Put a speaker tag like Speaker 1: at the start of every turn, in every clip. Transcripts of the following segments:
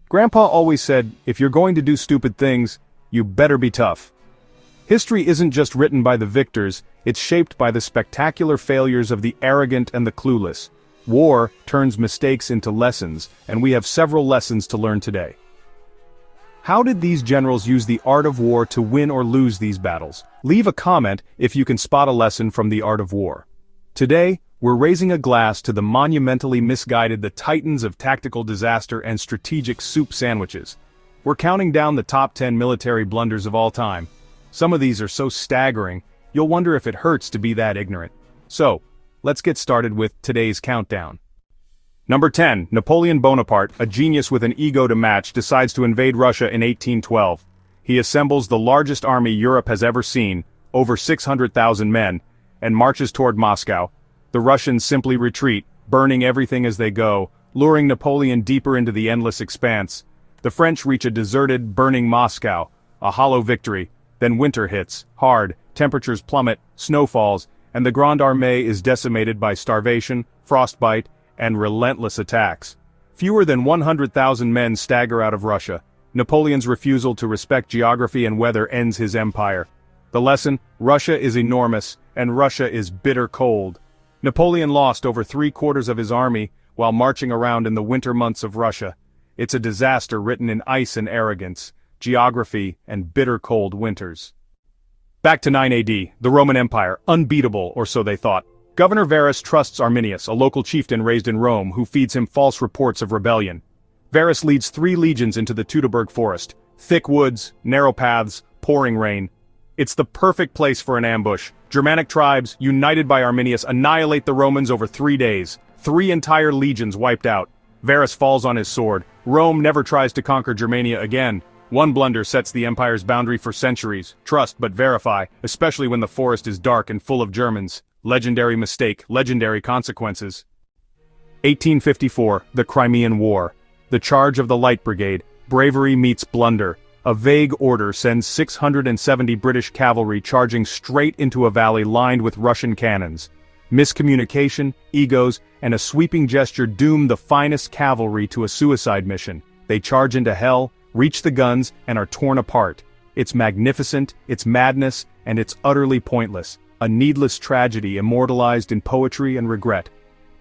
Speaker 1: Grandpa always said, if you're going to do stupid things, you better be tough. History isn't just written by the victors, it's shaped by the spectacular failures of the arrogant and the clueless. War turns mistakes into lessons, and we have several lessons to learn today. How did these generals use the art of war to win or lose these battles? Leave a comment if you can spot a lesson from the art of war. Today, we're raising a glass to the monumentally misguided the titans of tactical disaster and strategic soup sandwiches. We're counting down the top 10 military blunders of all time. Some of these are so staggering, you'll wonder if it hurts to be that ignorant. So, let's get started with today's countdown. Number 10, Napoleon Bonaparte, a genius with an ego to match, decides to invade Russia in 1812. He assembles the largest army Europe has ever seen, over 600,000 men, and marches toward Moscow. The Russians simply retreat, burning everything as they go, luring Napoleon deeper into the endless expanse. The French reach a deserted, burning Moscow, a hollow victory. Then winter hits, hard, temperatures plummet, snow falls, and the Grande Armée is decimated by starvation, frostbite, and relentless attacks. Fewer than 100,000 men stagger out of Russia. Napoleon's refusal to respect geography and weather ends his empire. The lesson: Russia is enormous, and Russia is bitter cold. Napoleon lost over 3/4 of his army while marching around in the winter months of Russia. It's a disaster written in ice and arrogance, geography, and bitter cold winters. Back to 9 AD, the Roman Empire, unbeatable, or so they thought. Governor Varus trusts Arminius, a local chieftain raised in Rome, who feeds him false reports of rebellion. Varus leads 3 legions into the Teutoburg forest. Thick woods, narrow paths, pouring rain. It's the perfect place for an ambush. Germanic tribes, united by Arminius, annihilate the Romans over 3 days. 3 entire legions wiped out. Varus falls on his sword. Rome never tries to conquer Germania again. One blunder sets the empire's boundary for centuries. Trust but verify, especially when the forest is dark and full of Germans. Legendary mistake, legendary consequences. 1854, the Crimean War. The charge of the Light Brigade, bravery meets blunder. A vague order sends 670 British cavalry charging straight into a valley lined with Russian cannons. Miscommunication, egos, and a sweeping gesture doom the finest cavalry to a suicide mission. They charge into hell, reach the guns, and are torn apart. It's magnificent, it's madness, and it's utterly pointless. A needless tragedy immortalized in poetry and regret.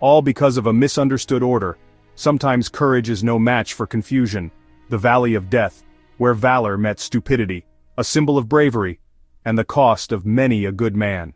Speaker 1: All because of a misunderstood order. Sometimes courage is no match for confusion. The Valley of Death, where valor met stupidity, a symbol of bravery, and the cost of many a good man.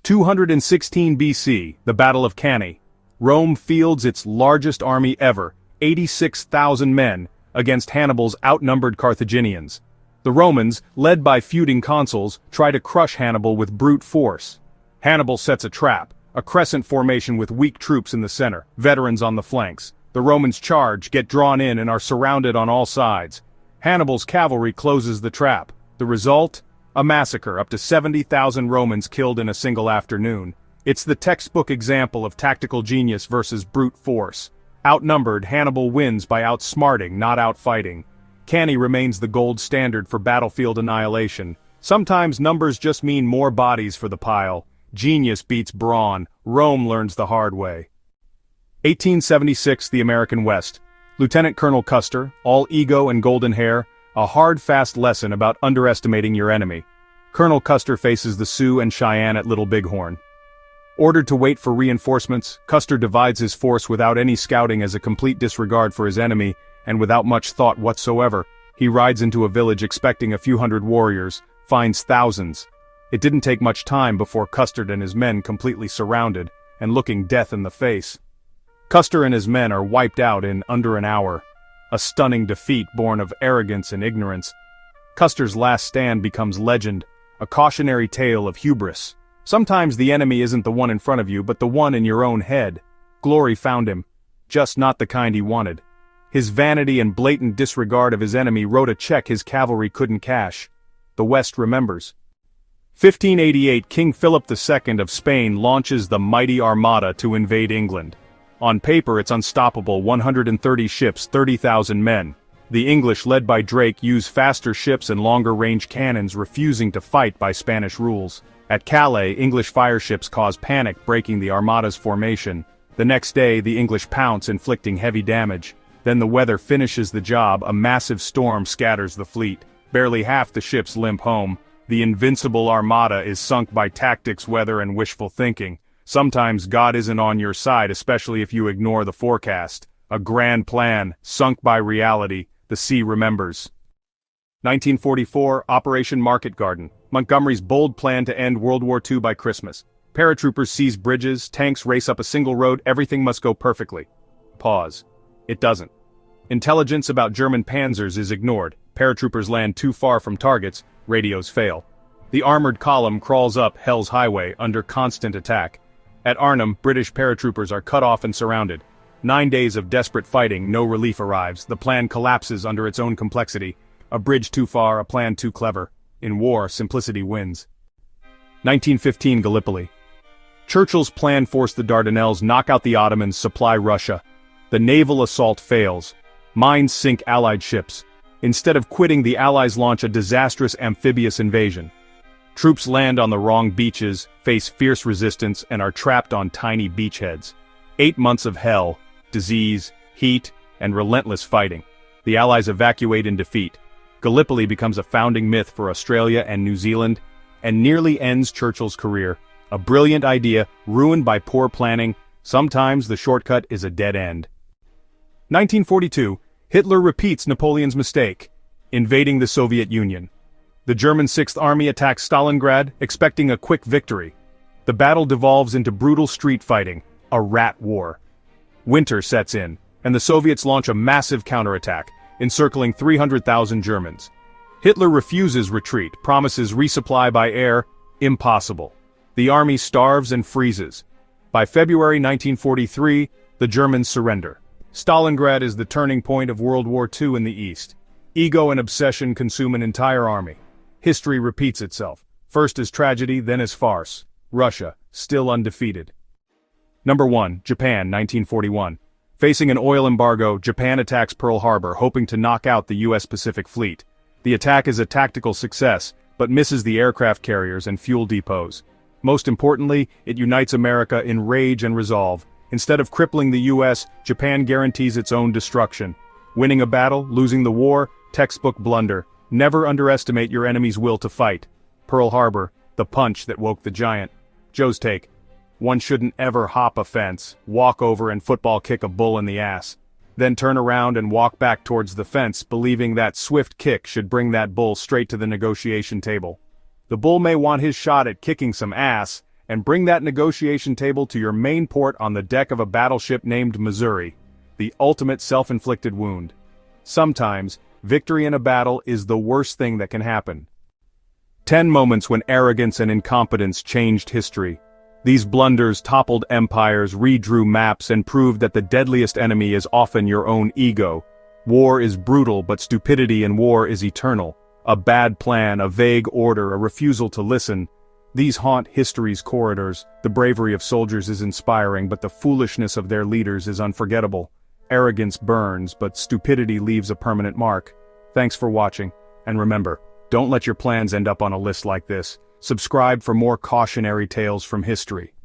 Speaker 1: 216 BC, the Battle of Cannae. Rome fields its largest army ever, 86,000 men, against Hannibal's outnumbered Carthaginians. The Romans, led by feuding consuls, try to crush Hannibal with brute force. Hannibal sets a trap, a crescent formation with weak troops in the center, veterans on the flanks. The Romans charge, get drawn in, and are surrounded on all sides. Hannibal's cavalry closes the trap. The result? A massacre, up to 70,000 Romans killed in a single afternoon. It's the textbook example of tactical genius versus brute force. Outnumbered, Hannibal wins by outsmarting, not outfighting. Cannae remains the gold standard for battlefield annihilation. Sometimes numbers just mean more bodies for the pile. Genius beats brawn. Rome learns the hard way. 1876, the American West. Lieutenant Colonel Custer, all ego and golden hair, a hard-fast lesson about underestimating your enemy. Colonel Custer faces the Sioux and Cheyenne at Little Bighorn. Ordered to wait for reinforcements, Custer divides his force without any scouting as a complete disregard for his enemy, and without much thought whatsoever. He rides into a village expecting a few hundred warriors, finds thousands. It didn't take much time before Custer and his men completely surrounded, and looking death in the face. Custer and his men are wiped out in under an hour. A stunning defeat born of arrogance and ignorance. Custer's last stand becomes legend, a cautionary tale of hubris. Sometimes the enemy isn't the one in front of you, but the one in your own head. Glory found him, just not the kind he wanted. His vanity and blatant disregard of his enemy wrote a check his cavalry couldn't cash. The West remembers. 1588, King Philip II of Spain launches the mighty Armada to invade England. On paper it's unstoppable, 130 ships, 30,000 men. The English, led by Drake, use faster ships and longer-range cannons, refusing to fight by Spanish rules. At Calais, English fireships cause panic, breaking the Armada's formation. The next day, the English pounce, inflicting heavy damage. Then the weather finishes the job, a massive storm scatters the fleet. Barely half the ships limp home. The invincible armada is sunk by tactics, weather, and wishful thinking. Sometimes God isn't on your side, especially if you ignore the forecast. A grand plan, sunk by reality, the sea remembers. 1944, Operation Market Garden. Montgomery's bold plan to end World War II by Christmas. Paratroopers seize bridges, tanks race up a single road, everything must go perfectly. Pause. It doesn't. Intelligence about German panzers is ignored. Paratroopers land too far from targets, radios fail. The armored column crawls up Hell's Highway under constant attack. At Arnhem, British paratroopers are cut off and surrounded. 9 days of desperate fighting, no relief arrives. The plan collapses under its own complexity. A bridge too far, a plan too clever. In war, simplicity wins. 1915 Gallipoli. Churchill's plan forced the Dardanelles, knock out the Ottomans, supply Russia. The naval assault fails. Mines sink Allied ships. Instead of quitting, the Allies launch a disastrous amphibious invasion. Troops land on the wrong beaches, face fierce resistance, and are trapped on tiny beachheads. 8 months of hell, disease, heat, and relentless fighting. The Allies evacuate in defeat. Gallipoli becomes a founding myth for Australia and New Zealand, and nearly ends Churchill's career. A brilliant idea, ruined by poor planning. Sometimes the shortcut is a dead end. 1942, Hitler repeats Napoleon's mistake, invading the Soviet Union. The German Sixth Army attacks Stalingrad, expecting a quick victory. The battle devolves into brutal street fighting, a rat war. Winter sets in, and the Soviets launch a massive counterattack, encircling 300,000 Germans. Hitler refuses retreat, promises resupply by air. Impossible. The army starves and freezes. By February 1943, the Germans surrender. Stalingrad is the turning point of World War II in the East. Ego and obsession consume an entire army. History repeats itself, first as tragedy, then as farce. Russia, still undefeated. Number 1, Japan, 1941. Facing an oil embargo, Japan attacks Pearl Harbor, hoping to knock out the U.S. Pacific Fleet. The attack is a tactical success, but misses the aircraft carriers and fuel depots. Most importantly, it unites America in rage and resolve. Instead of crippling the U.S., Japan guarantees its own destruction. Winning a battle, losing the war, textbook blunder. Never underestimate your enemy's will to fight. Pearl Harbor, the punch that woke the giant. Joe's take. One shouldn't ever hop a fence, walk over and football kick a bull in the ass. Then turn around and walk back towards the fence, believing that swift kick should bring that bull straight to the negotiation table. The bull may want his shot at kicking some ass, and bring that negotiation table to your main port on the deck of a battleship named Missouri. The ultimate self-inflicted wound. Sometimes, victory in a battle is the worst thing that can happen. 10 moments when arrogance and incompetence changed history. These blunders toppled empires, redrew maps, and proved that the deadliest enemy is often your own ego. War is brutal, but stupidity in war is eternal. A bad plan, a vague order, a refusal to listen. These haunt history's corridors. The bravery of soldiers is inspiring, but the foolishness of their leaders is unforgettable. Arrogance burns, but stupidity leaves a permanent mark. Thanks for watching, and remember, don't let your plans end up on a list like this. Subscribe for more cautionary tales from history.